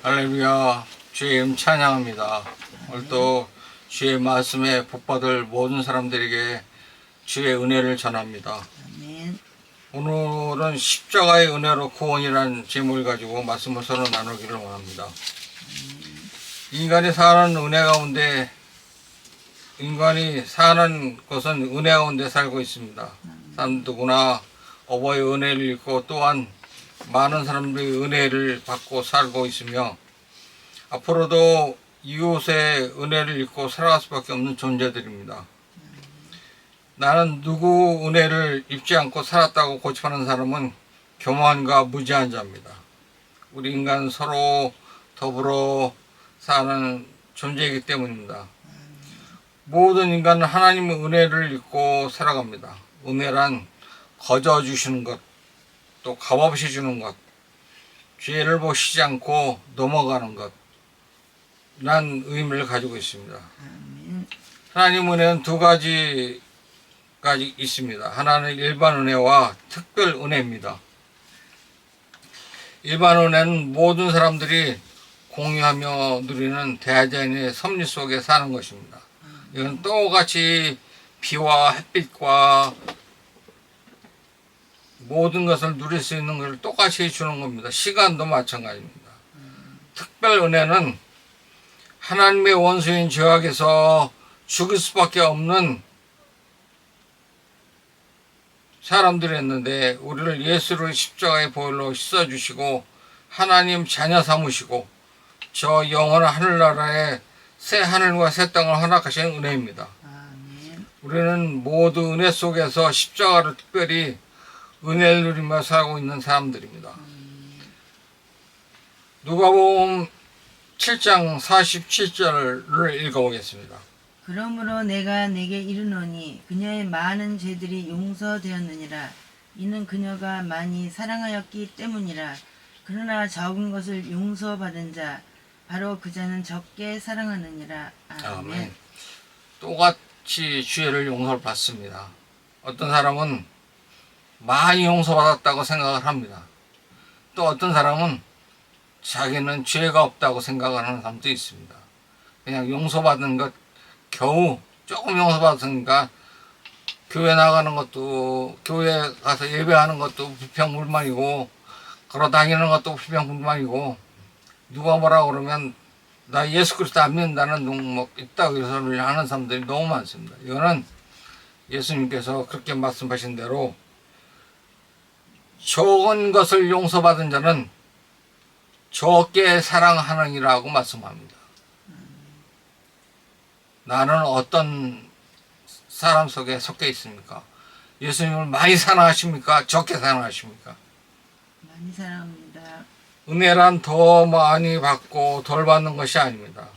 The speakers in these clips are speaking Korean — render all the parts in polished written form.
할렐루야, 주의 이름 찬양합니다. 오늘도 주의 말씀에 복받을 모든 사람들에게 주의 은혜를 전합니다. 아멘. 오늘은 십자가의 은혜로 구원이라는 제목을 가지고 말씀을 서로 나누기를 원합니다. 인간이 사는 은혜 가운데, 인간이 사는 것은 은혜 가운데 살고 있습니다. 사람 누구나 어버이의 은혜를 입고 또한 많은 사람들이 은혜를 받고 살고 있으며 앞으로도 이웃의 은혜를 입고 살아갈 수밖에 없는 존재들입니다. 나는 누구 은혜를 입지 않고 살았다고 고집하는 사람은 교만과 무지한 자입니다. 우리 인간 서로 더불어 사는 존재이기 때문입니다. 모든 인간은 하나님의 은혜를 입고 살아갑니다. 은혜란 거저 주시는 것, 또 값없이 주는 것, 죄를 보시지 않고 넘어가는 것, 란 의미를 가지고 있습니다. 아멘. 하나님 은혜는 두 가지가 있습니다. 하나는 일반 은혜와 특별 은혜입니다. 일반 은혜는 모든 사람들이 공유하며 누리는 대자연의 섭리 속에 사는 것입니다. 이건 똑같이 비와 햇빛과 모든 것을 누릴 수 있는 것을 똑같이 주는 겁니다. 시간도 마찬가지입니다. 특별 은혜는 하나님의 원수인 죄악에서 죽을 수밖에 없는 사람들이었는데 우리를 예수를 십자가의 보혈로 씻어주시고 하나님 자녀 삼으시고 저 영원한 하늘나라에 새 하늘과 새 땅을 허락하신 은혜입니다. 아멘. 우리는 모두 은혜 속에서 십자가를 특별히 은혜를 누리며 살고 있는 사람들입니다. 누가복음 7장 47절을 읽어보겠습니다. 그러므로 내가 내게 이르노니 그녀의 많은 죄들이 용서되었느니라. 이는 그녀가 많이 사랑하였기 때문이라. 그러나 적은 것을 용서받은 자 바로 그 자는 적게 사랑하느니라. 아멘. 아멘. 똑같이 죄를 용서를 받습니다. 어떤 사람은 많이 용서받았다고 생각을 합니다. 또 어떤 사람은 자기는 죄가 없다고 생각하는 사람도 있습니다. 그냥 용서받은 것 겨우 조금 용서받으니까 교회 나가는 것도, 교회 가서 예배하는 것도 불평불만이고 걸어 다니는 것도 불평불만이고 누가 뭐라 그러면 나 예수 그리스도 안 믿는다는 놈 있다고 소리를 하는 사람들이 너무 많습니다. 이거는 예수님께서 그렇게 말씀하신 대로 적은 것을 용서받은 자는 적게 사랑하느니라고 말씀합니다. 나는 어떤 사람 속에 속해 있습니까? 예수님을 많이 사랑하십니까? 적게 사랑하십니까? 많이 사랑합니다. 은혜란 더 많이 받고 덜 받는 것이 아닙니다.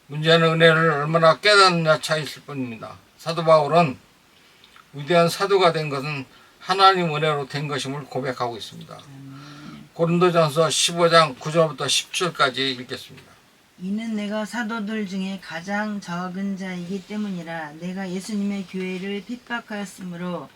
문제는 은혜를 얼마나 깨닫느냐 차이일 뿐입니다. 사도 바울은 위대한 사도가 된 것은 하나님 은혜로 된 것임을 고백하고 있습니다. 고린도전서 15장 9절부터 17절까지 읽겠습니다. 이는 내가 사도들 중에 가장 적은 자이기 때문이라. 내가 예수님의 교회를 핍박하였으므로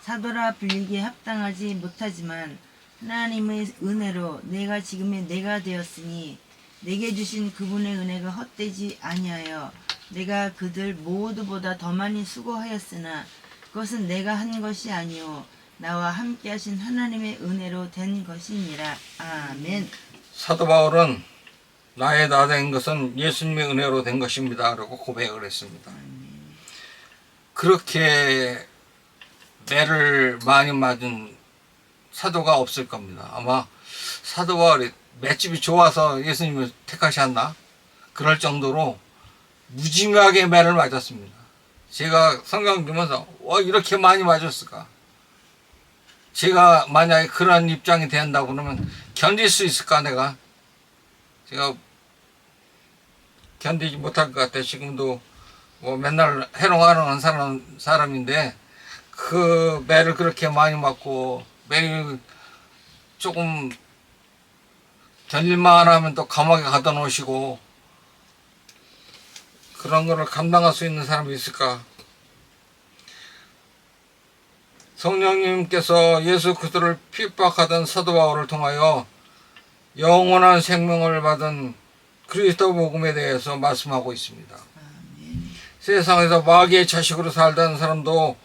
사도라 불리기에 합당하지 못하지만 하나님의 은혜로 내가 지금의 내가 되었으니 내게 주신 그분의 은혜가 헛되지 아니하여 내가 그들 모두보다 더 많이 수고하였으나 그것은 내가 한 것이 아니요 나와 함께 하신 하나님의 은혜로 된 것이니라. 아멘. 사도 바울은 나의 나 된 것은 예수님의 은혜로 된 것입니다. 라고 고백을 했습니다. 그렇게 매를 많이 맞은 사도가 없을 겁니다. 아마 사도 바울이 맷집이 좋아서 예수님을 택하셨나? 그럴 정도로 무지막에 매를 맞았습니다. 제가 성경 보면서 이렇게 많이 맞았을까? 제가 만약에 그런 입장이 된다고 그러면 견딜 수 있을까 내가? 제가 견디지 못할 것 같아. 지금도 뭐 맨날 해롱하는 사람인데 그 매를 그렇게 많이 맞고 매일 조금 견딜만 하면 또 감옥에 가둬 놓으시고 그런 거를 감당할 수 있는 사람이 있을까? 성령님께서 예수 그리스도를 핍박하던 사도 바울을 통하여 영원한 생명을 받은 그리스도 복음에 대해서 말씀하고 있습니다. 세상에서 마귀의 자식으로 살던 사람도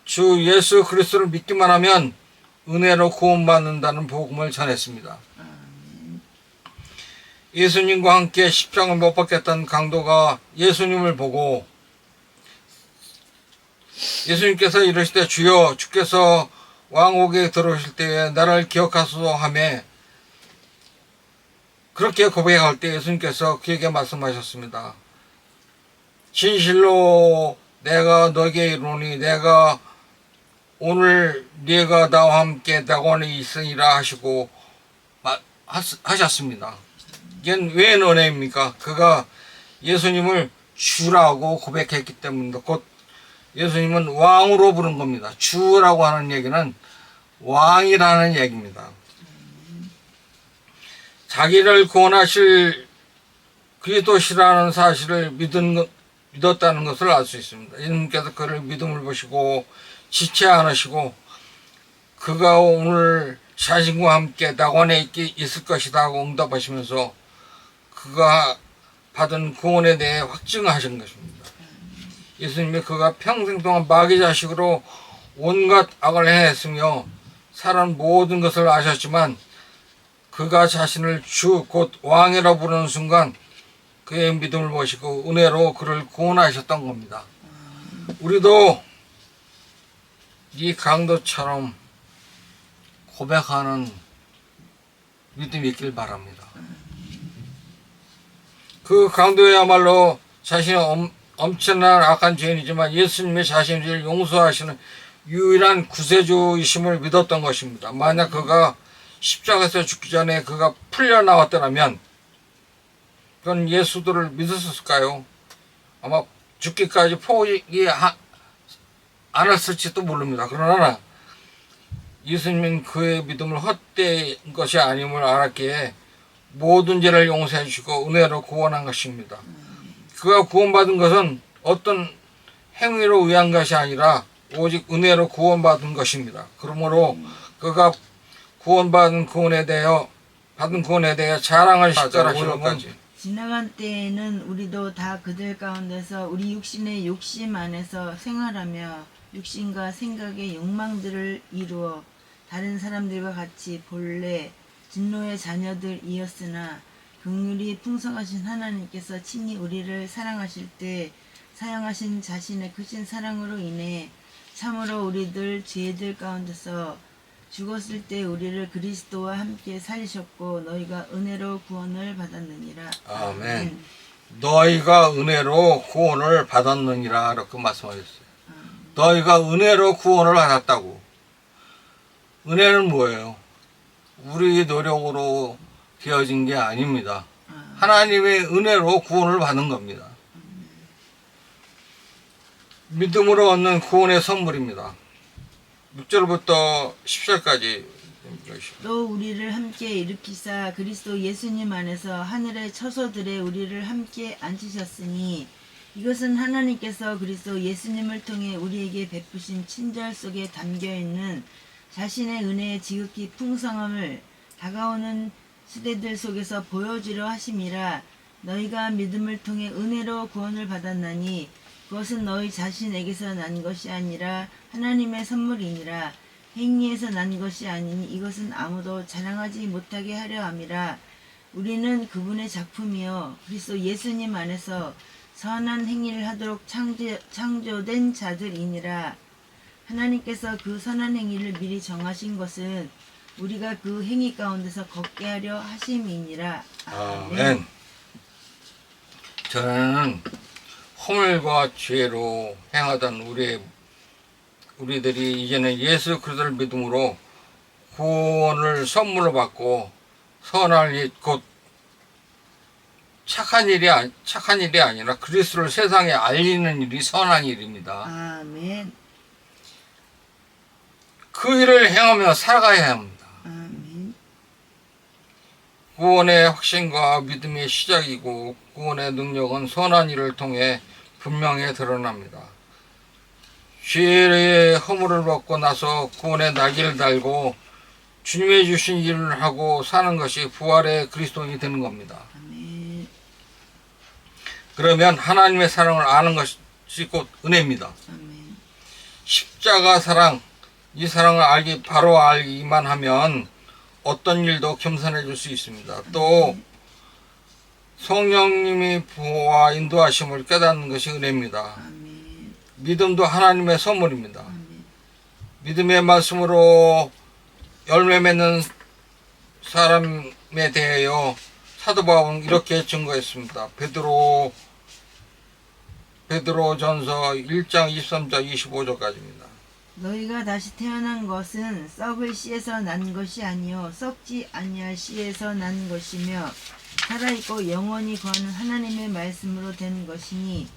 주 예수 그리스도를 믿기만 하면 은혜로 구원받는다는 복음을 전했습니다. 예수님과 함께 십자가를 못 박혔던 강도가 예수님을 보고 예수님께서 이르시되 주여 주께서 왕국에 들어오실 때에 나를 기억하소서 하며 그렇게 고백할 때 예수님께서 그에게 말씀하셨습니다. 진실로 내가 너에게 이르노니 내가 오늘 네가 나와 함께 낙원에 있으리라 하시고 하셨습니다. 이건 왜 은혜입니까? 그가 예수님을 주라고 고백했기 때문입니다. 곧 예수님은 왕으로 부른 겁니다. 주라고 하는 얘기는 왕이라는 얘기입니다. 자기를 구원하실 그리스도시라는 사실을 믿었다는 것을 알 수 있습니다. 예수님께서 그를 믿음을 보시고 지체 않으시고 그가 오늘 자신과 함께 낙원에 있을 것이다 하고 응답하시면서 그가 받은 구원에 대해 확증하신 것입니다. 예수님이 그가 평생 동안 마귀 자식으로 온갖 악을 행했으며 사람 모든 것을 아셨지만 그가 자신을 주 곧 왕이라 부르는 순간 그의 믿음을 보시고 은혜로 그를 구원하셨던 겁니다. 우리도 이 강도처럼 고백하는 믿음이 있길 바랍니다. 그 강도야말로 자신이 엄청난 악한 죄인이지만 예수님의 자신을 용서하시는 유일한 구세주이심을 믿었던 것입니다. 만약 그가 십자가에서 죽기 전에 그가 풀려나왔더라면 그건 예수들을 믿었을까요? 아마 죽기까지 포기 않았을지도 모릅니다. 그러나 예수님은 그의 믿음을 헛된 것이 아님을 알았기에 모든 죄를 용서해 주시고 은혜로 구원한 것입니다. 그가 구원받은 것은 어떤 행위로 의한 것이 아니라 오직 은혜로 구원받은 것입니다. 그러므로 그가 구원받은 구원에 대하여 자랑을 십자가시로까지. 지나간 때에는 우리도 다 그들 가운데서 우리 육신의 욕심 안에서 생활하며 육신과 생각의 욕망들을 이루어 다른 사람들과 같이 본래 진노의 자녀들이었으나 긍휼이 풍성하신 하나님께서 친히 우리를 사랑하실 때 사용하신 자신의 크신 사랑으로 인해 참으로 우리들 죄들 가운데서 죽었을 때 우리를 그리스도와 함께 살리셨고 너희가 은혜로 구원을 받았느니라. 아멘. 너희가 은혜로 구원을 받았느니라 이렇게 말씀하셨어요. 너희가 은혜로 구원을 받았다고. 은혜는 뭐예요? 우리 노력으로 되어진 게 아닙니다. 하나님의 은혜로 구원을 받는 겁니다. 믿음으로 얻는 구원의 선물입니다. 6절부터 10절까지 또 우리를 함께 일으키사 그리스도 예수님 안에서 하늘의 처소들에 우리를 함께 앉히셨으니 이것은 하나님께서 그리스도 예수님을 통해 우리에게 베푸신 친절 속에 담겨있는 자신의 은혜의 지극히 풍성함을 다가오는 시대들 속에서 보여주려 하심이라. 너희가 믿음을 통해 은혜로 구원을 받았나니 그것은 너희 자신에게서 난 것이 아니라 하나님의 선물이니라. 행위에서 난 것이 아니니 이것은 아무도 자랑하지 못하게 하려 함이라. 우리는 그분의 작품이요 그리스도 예수님 안에서 선한 행위를 하도록 창조된 자들이니라. 하나님께서 그 선한 행위를 미리 정하신 것은 우리가 그 행위 가운데서 걷게 하려 하심이니라. 아멘. 전에는 허물과 죄로 행하던 우리들이 이제는 예수 그리스도를 믿음으로 구원을 선물로 받고 선한 일, 곧 착한 일이 아니라 그리스도를 세상에 알리는 일이 선한 일입니다. 아멘. 그 일을 행하며 살아가야 합니다. 아멘. 구원의 확신과 믿음의 시작이고 구원의 능력은 선한 일을 통해 분명히 드러납니다. 죄의 허물을 벗고 나서 구원의 낙이를 달고 주님의 주신 일을 하고 사는 것이 부활의 그리스도인이 되는 겁니다. 아멘. 그러면 하나님의 사랑을 아는 것이 곧 은혜입니다. 아멘. 십자가 사랑, 이 사랑을 바로 알기만 하면 어떤 일도 겸손해질 수 있습니다. 또 성령님이 보호와 인도하심을 깨닫는 것이 은혜입니다. 아멘. 믿음도 하나님의 선물입니다. 아멘. 믿음의 말씀으로 열매 맺는 사람에 대하여 사도 바울은 이렇게 증거했습니다. 베드로전서 1장 23절 25절까지입니다. 너희가 다시 태어난 것은 썩을 씨에서 난 것이 아니요 썩지 아니할 씨에서 난 것이며 살아있고 영원히 거하는 하나님의 말씀으로 된 것이니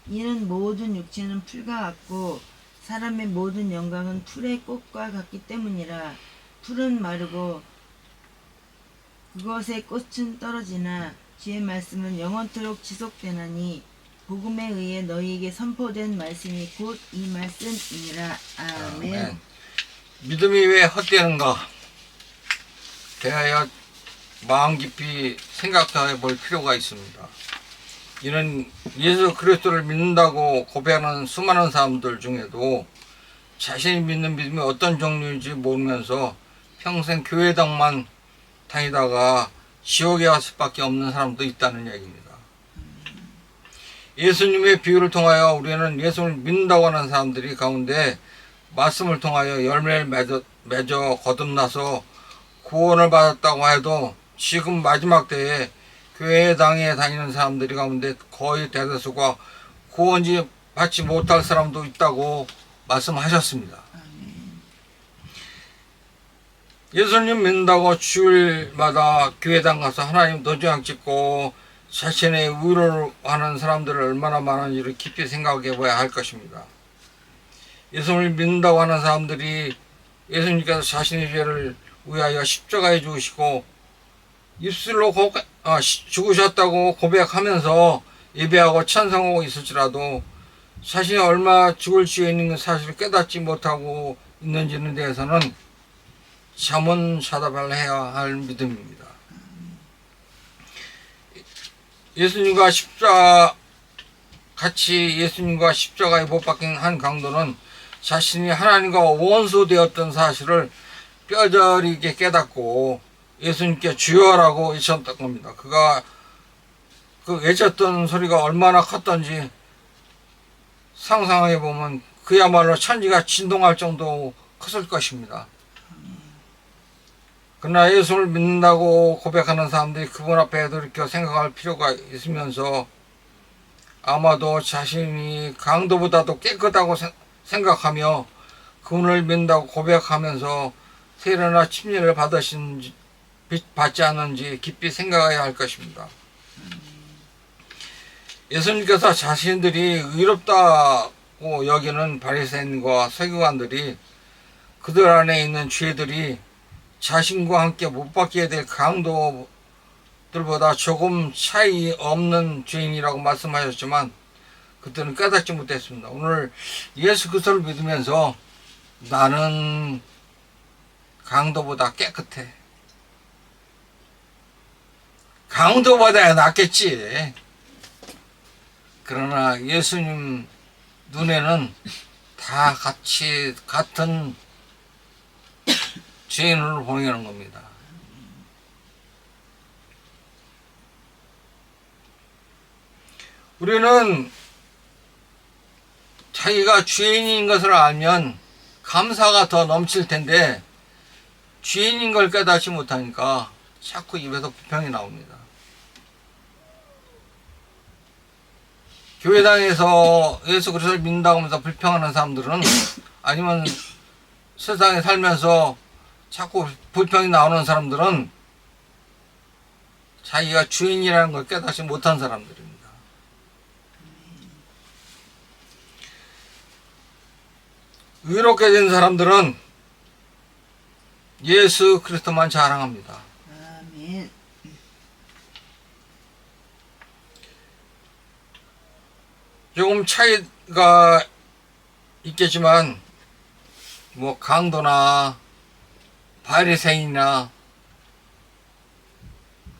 이는 모든 육체는 풀과 같고 사람의 모든 영광은 풀의 꽃과 같기 때문이라. 풀은 마르고 그것의 꽃은 떨어지나 주의 말씀은 영원토록 지속되나니 복음에 의해 너희에게 선포된 말씀이 곧 이 말씀이니라. 아멘. 믿음이 왜 헛되는가 대하여 마음 깊이 생각해 볼 필요가 있습니다. 이는 예수 그리스도를 믿는다고 고백하는 수많은 사람들 중에도 자신이 믿는 믿음이 어떤 종류인지 모르면서 평생 교회당만 다니다가 지옥에 갈 수밖에 없는 사람도 있다는 얘기입니다. 예수님의 비유를 통하여 우리는 예수를 믿는다고 하는 사람들이 가운데 말씀을 통하여 열매를 맺어 거듭나서 구원을 받았다고 해도 지금 마지막 때에 교회당에 다니는 사람들이 가운데 거의 대다수가 구원지 받지 못할 사람도 있다고 말씀하셨습니다. 예수님 믿는다고 주일마다 교회당 가서 하나님 도장 찍고 자신의 의로를 하는 사람들을 얼마나 많은지를 깊이 생각해 봐야 할 것입니다. 예수님을 믿는다고 하는 사람들이 예수님께서 자신의 죄를 위하여 십자가에 죽으시고 입술로 죽으셨다고 고백하면서 예배하고 찬송하고 있을지라도 자신이 얼마 죽을 죄 있는 사실을 깨닫지 못하고 있는지에 대해서는 자문사답을 해야 할 믿음입니다. 예수님과 십자가에 못 박힌 한 강도는 자신이 하나님과 원수 되었던 사실을 뼈저리게 깨닫고 예수님께 주여라고 외쳤던 겁니다. 그가 그 외쳤던 소리가 얼마나 컸던지 상상해 보면 그야말로 천지가 진동할 정도 컸을 것입니다. 그러나 예수를 믿는다고 고백하는 사람들이 그분 앞에 돌이켜 생각할 필요가 있으면서 아마도 자신이 강도보다도 깨끗하고 생각하며 그분을 믿는다고 고백하면서 세례나 침례를 받지 않은지 깊이 생각해야 할 것입니다. 예수님께서 자신들이 의롭다고 여기는 바리새인과 서기관들이 그들 안에 있는 죄들이 자신과 함께 못 받게 될 강도들보다 조금 차이 없는 죄인이라고 말씀하셨지만 그들은 깨닫지 못했습니다. 오늘 예수 그리스도를 믿으면서 나는 강도보다 깨끗해. 강도보다 낫겠지. 그러나 예수님 눈에는 다 같은 죄인으로 보이는 겁니다. 우리는 자기가 죄인인 것을 알면 감사가 더 넘칠 텐데 죄인인 걸 깨닫지 못하니까 자꾸 입에서 불평이 나옵니다. 교회당에서 예수 그리스도를 믿는다고 하면서 불평하는 사람들은 아니면 세상에 살면서 자꾸 불평이 나오는 사람들은 자기가 주인이라는 걸 깨닫지 못한 사람들입니다. 의롭게 된 사람들은 예수 그리스도만 자랑합니다. 아멘. 조금 차이가 있겠지만 뭐 강도나 바리새인이나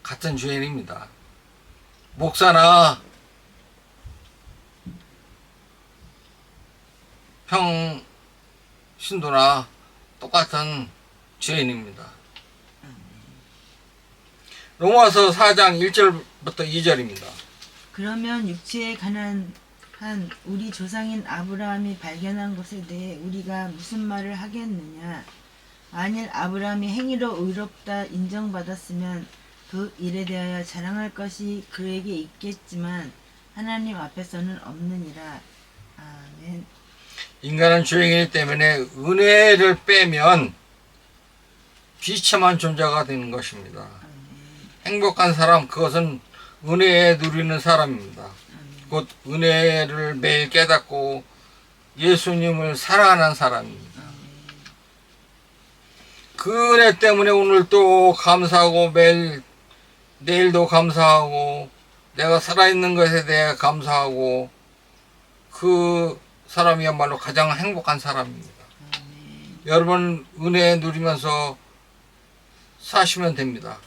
같은 죄인입니다. 목사나 평신도나 똑같은 죄인입니다. 로마서 4장 1절부터 2절입니다. 그러면 육체에 관한 한 우리 조상인 아브라함이 발견한 것에 대해 우리가 무슨 말을 하겠느냐? 만일 아브라함이 행위로 의롭다 인정받았으면 그 일에 대하여 자랑할 것이 그에게 있겠지만 하나님 앞에서는 없느니라. 아멘. 인간은 죄인이기 때문에 은혜를 빼면 비참한 존재가 되는 것입니다. 행복한 사람, 그것은 은혜에 누리는 사람입니다. 곧 은혜를 매일 깨닫고 예수님을 사랑하는 사람입니다. 그 은혜 때문에 오늘도 감사하고 매일 내일도 감사하고 내가 살아있는 것에 대해 감사하고 그 사람이야말로 가장 행복한 사람입니다. 여러분 은혜 누리면서 사시면 됩니다.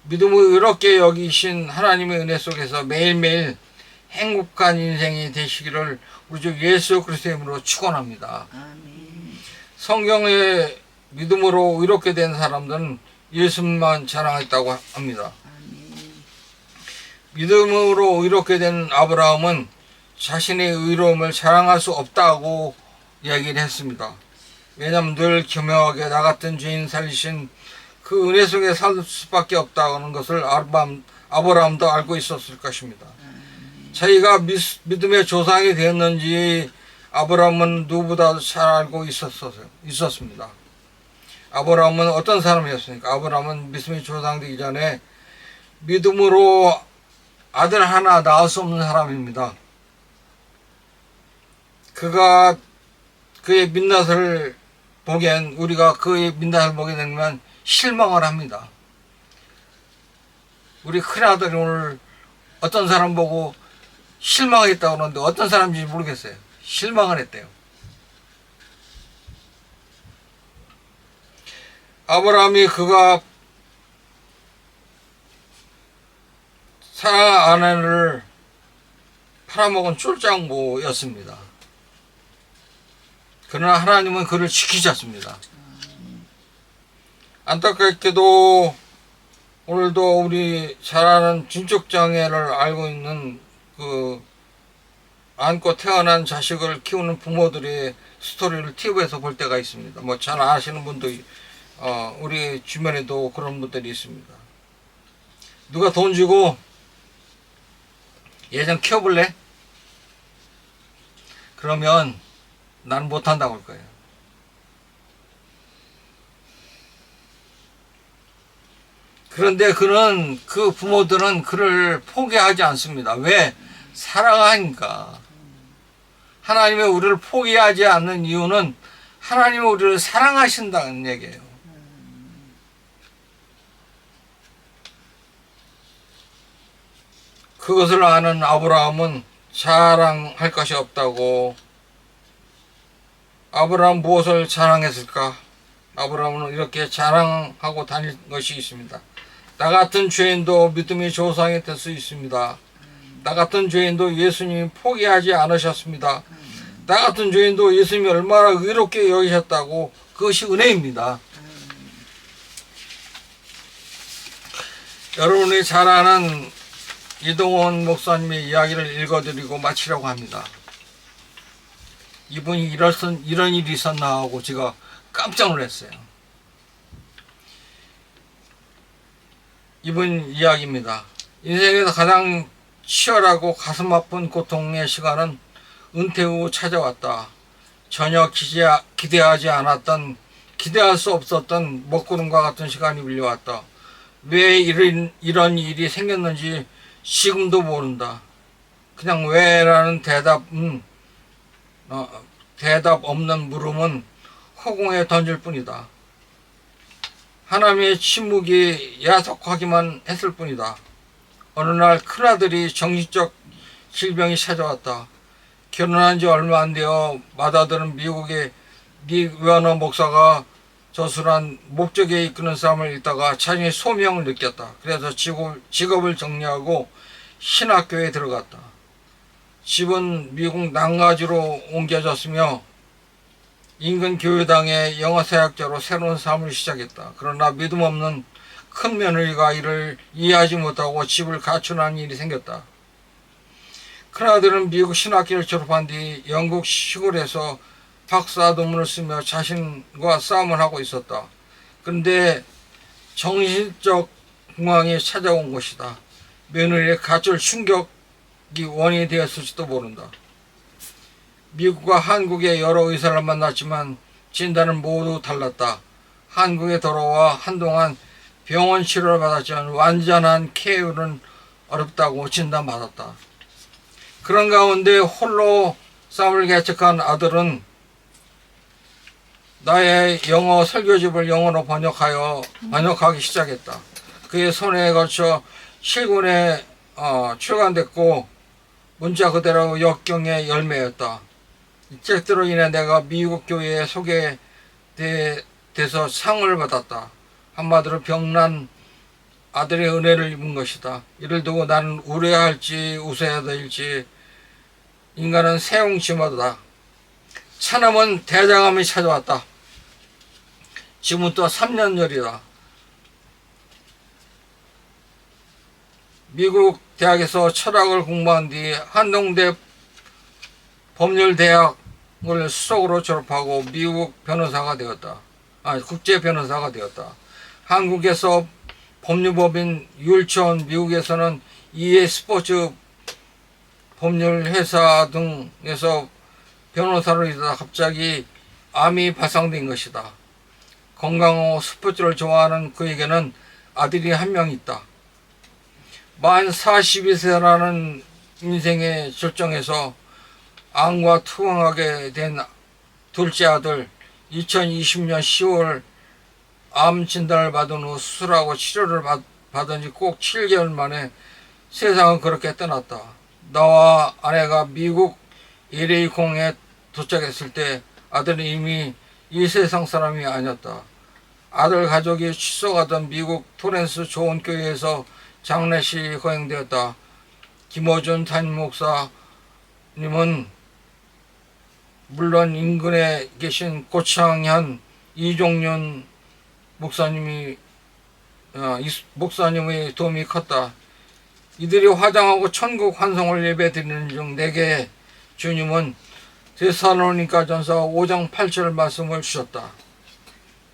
믿음을 의롭게 여기신 하나님의 은혜 속에서 매일매일 행복한 인생이 되시기를 우리 주 예수 그리스도의 이름으로 축원합니다. 성경에 믿음으로 의롭게 된 사람들은 예수만 자랑했다고 합니다. 믿음으로 의롭게 된 아브라함은 자신의 의로움을 자랑할 수 없다고 이야기를 했습니다. 왜냐하면 늘 교묘하게 나 같은 죄인 살리신 그 은혜 속에 살 수밖에 없다는 것을 아브라함도 알고 있었을 것입니다. 자기가 믿음의 조상이 되었는지 아브라함은 누구보다 잘 알고 있었습니다. 아브라함은 어떤 사람이었습니까? 아브라함은 믿음의 조상 되기 전에 믿음으로 아들 하나 낳을 수 없는 사람입니다. 그가 그의 민낯을 보기엔 우리가 그의 민낯을 보게 되면 실망을 합니다. 우리 큰아들이 오늘 어떤 사람 보고 실망했다고 그러는데 어떤 사람인지 모르겠어요. 실망을 했대요. 아브라함이 그가 사라 아내를 팔아먹은 쫄장모였습니다. 그러나 하나님은 그를 지키셨습니다. 안타깝게도 오늘도 우리 잘 아는 중증장애를 알고 있는 그 안고 태어난 자식을 키우는 부모들의 스토리를 TV에서 볼 때가 있습니다. 뭐 잘 아시는 분도 우리 주변에도 그런 분들이 있습니다. 누가 돈 주고 얘 좀 키워볼래? 그러면 나는 못한다고 할 거예요. 그런데 그 부모들은 그를 포기하지 않습니다. 왜? 사랑하니까. 하나님이 우리를 포기하지 않는 이유는 하나님이 우리를 사랑하신다는 얘기예요. 그것을 아는 아브라함은 자랑할 것이 없다고. 아브라함 무엇을 자랑했을까? 아브라함은 이렇게 자랑하고 다닐 것이 있습니다. 나 같은 죄인도 믿음의 조상이 될 수 있습니다. 나 같은 죄인도 예수님이 포기하지 않으셨습니다. 나 같은 죄인도 예수님이 얼마나 의롭게 여기셨다고. 그것이 은혜입니다. 여러분이 잘 아는 이동원 목사님의 이야기를 읽어드리고 마치려고 합니다. 이분이 이런 일이 있었나 하고 제가 깜짝 놀랐어요. 이분 이야기입니다. 인생에서 가장 치열하고 가슴 아픈 고통의 시간은 은퇴 후 찾아왔다. 전혀 기대하지 않았던, 기대할 수 없었던 먹구름과 같은 시간이 밀려왔다. 왜 이런 일이 생겼는지 지금도 모른다. 그냥 왜라는 대답 없는 물음은 허공에 던질 뿐이다. 하나님의 침묵이 야속하기만 했을 뿐이다. 어느 날 큰아들이 정신적 질병이 찾아왔다. 결혼한 지 얼마 안 되어 맏아들은 미국의 닉 웨너 목사가 저술한 목적에 이끄는 삶을 읽다가 자신이 소명을 느꼈다. 그래서 직업을 정리하고 신학교에 들어갔다. 집은 미국 난가지로 옮겨졌으며 인근 교회당의 영어사역자로 새로운 삶을 시작했다. 그러나 믿음 없는 큰 며느리가 이를 이해하지 못하고 집을 가출하는 일이 생겼다. 큰아들은 미국 신학교를 졸업한 뒤 영국 시골에서 박사 논문을 쓰며 자신과 싸움을 하고 있었다. 그런데 정신적 공황이 찾아온 것이다. 며느리의 가출 충격이 원인이 되었을지도 모른다. 미국과 한국의 여러 의사를 만났지만 진단은 모두 달랐다. 한국에 돌아와 한동안 병원 치료를 받았지만 완전한 쾌유는 어렵다고 진단받았다. 그런 가운데 홀로 싸움을 개척한 아들은 나의 영어 설교집을 영어로 번역하기 시작했다. 그의 손에 걸쳐 실군에 출간됐고 문자 그대로 역경의 열매였다. 이 책들로 인해 내가 미국 교회에 소개돼서 상을 받았다. 한마디로 병난 아들의 은혜를 입은 것이다. 이를 두고 나는 우려할지 웃어야 될지 인간은 새옹지마다 차남은 대장암이 찾아왔다. 지금은 또 3년열이다. 미국 대학에서 철학을 공부한 뒤 한동대 법률대학을 수석으로 졸업하고 미국 변호사가 되었다. 국제 변호사가 되었다. 한국에서 법률법인 율촌, 미국에서는 EA 스포츠 법률 회사 등에서 변호사로 일하다 갑자기 암이 발상된 것이다. 건강하고 스포츠를 좋아하는 그에게는 아들이 한 명 있다. 만 42세라는 인생의 절정에서 암과 투병하게 된 둘째 아들, 2020년 10월 암 진단을 받은 후 수술하고 치료를 받은 지 꼭 7개월 만에 세상은 그렇게 떠났다. 나와 아내가 미국 LA 공에 도착했을 때 아들은 이미 이 세상 사람이 아니었다. 아들 가족이 출석하던 미국 토렌스 좋은 교회에서 장례식이 거행되었다. 김어준 담임 목사님은 물론 인근에 계신 고창현, 이종윤 목사님의 도움이 컸다. 이들이 화장하고 천국 환송을 예배드리는 중 내게 주님은 데살로니가전서 5장 8절 말씀을 주셨다.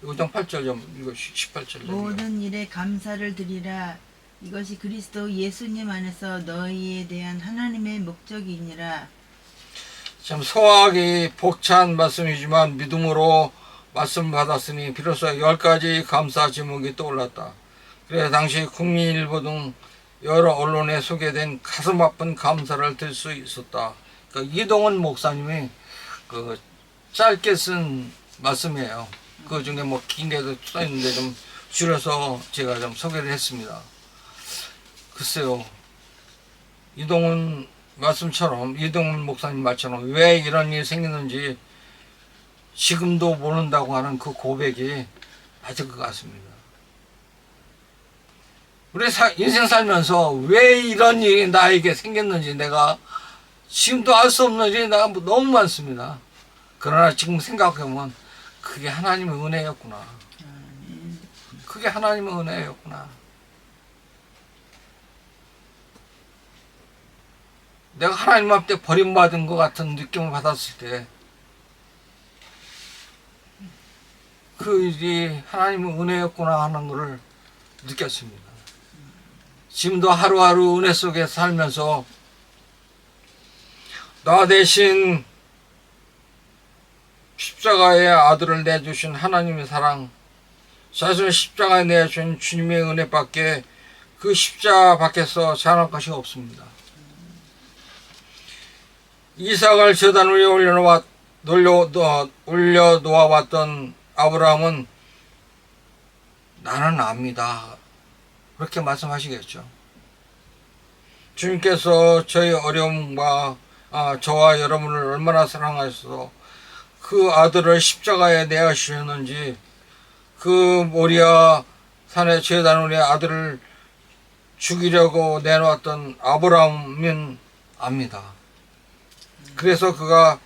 5장 8절 좀 이거 18절 모든 일에 감사를 드리라. 이것이 그리스도 예수님 안에서 너희에 대한 하나님의 목적이니라. 참 소화하기 벅찬 말씀이지만 믿음으로 말씀 받았으니 비로소 10가지 감사 제목이 떠올랐다. 그래서 당시 국민일보 등 여러 언론에 소개된 가슴 아픈 감사를 들 수 있었다. 이동원 목사님이 짧게 쓴 말씀이에요. 그 중에 긴 게도 써있는데 좀 줄여서 제가 좀 소개를 했습니다. 글쎄요, 이동원 목사님 말처럼 왜 이런 일이 생겼는지 지금도 모른다고 하는 그 고백이 맞을 것 같습니다. 우리 인생 살면서 왜 이런 일이 나에게 생겼는지 내가 지금도 알 수 없는 일이 너무 많습니다. 그러나 지금 생각해보면 그게 하나님의 은혜였구나. 그게 하나님의 은혜였구나. 내가 하나님 앞에 버림받은 것 같은 느낌을 받았을 때 그 일이 하나님의 은혜였구나 하는 것을 느꼈습니다. 지금도 하루하루 은혜 속에 살면서 나 대신 십자가의 아들을 내주신 하나님의 사랑, 자신을 십자가에 내주신 주님의 은혜밖에 그 십자가 밖에서 자랑할 것이 없습니다. 이삭을 제단 위에 올려놓아봤던 아브라함은 나는 압니다. 그렇게 말씀하시겠죠. 주님께서 저희 어려움과 저와 여러분을 얼마나 사랑하셔서 그 아들을 십자가에 내어주셨는지 그 모리아 산의 제단원의 아들을 죽이려고 내놓았던 아브라함은 압니다. 그래서 그가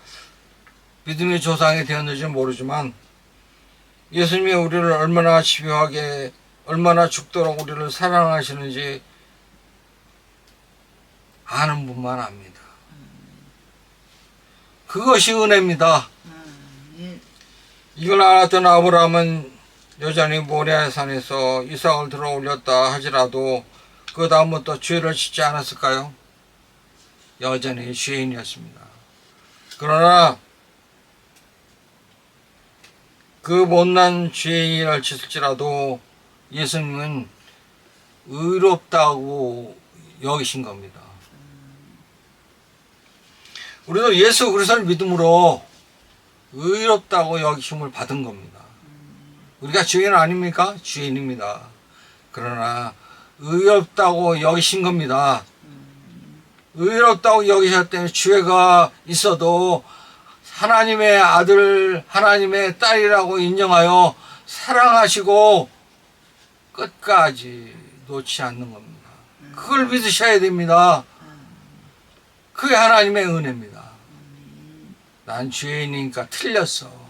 믿음의 조상이 되었는지 모르지만 예수님이 우리를 얼마나 집요하게 얼마나 죽도록 우리를 사랑하시는지 아는 분만 압니다. 그것이 은혜입니다. 예. 이걸 알았던 아브라함은 여전히 모리아 산에서 이삭을 들어 올렸다 하지라도 그 다음부터 죄를 짓지 않았을까요? 여전히 죄인이었습니다. 그러나 그 못난 죄인을 짓을지라도 예수님은 의롭다고 여기신 겁니다. 우리도 예수 그리스도를 믿음으로 의롭다고 여기심을 받은 겁니다. 우리가 죄인 아닙니까? 죄인입니다. 그러나 의롭다고 여기신 겁니다. 의롭다고 여기셨기 때문에 죄가 있어도 하나님의 아들, 하나님의 딸이라고 인정하여 사랑하시고 끝까지 놓지 않는 겁니다. 그걸 믿으셔야 됩니다. 그게 하나님의 은혜입니다. 난 죄인이니까 틀렸어.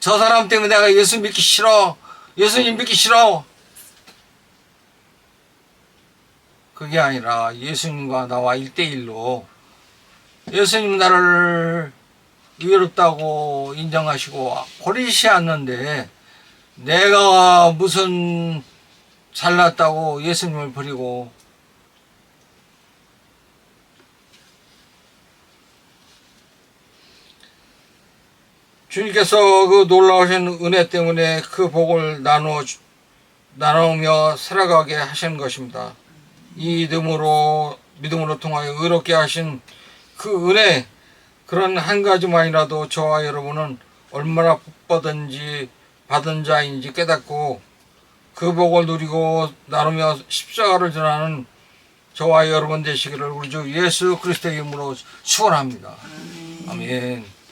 저 사람 때문에 내가 예수 믿기 싫어. 예수님 믿기 싫어. 그게 아니라 예수님과 나와 1대1로 예수님 나를 의롭다고 인정하시고 버리시 않는데 내가 무슨 잘났다고 예수님을 버리고 주님께서 그 놀라우신 은혜 때문에 그 복을 나누며 살아가게 하시는 것입니다. 이 믿음으로 통하여 의롭게 하신 그 은혜, 그런 한 가지만이라도 저와 여러분은 얼마나 받은 자인지 깨닫고 그 복을 누리고 나누며 십자가를 전하는 저와 여러분 되시기를 우리 주 예수 그리스도의 이름으로 축원합니다. 아멘.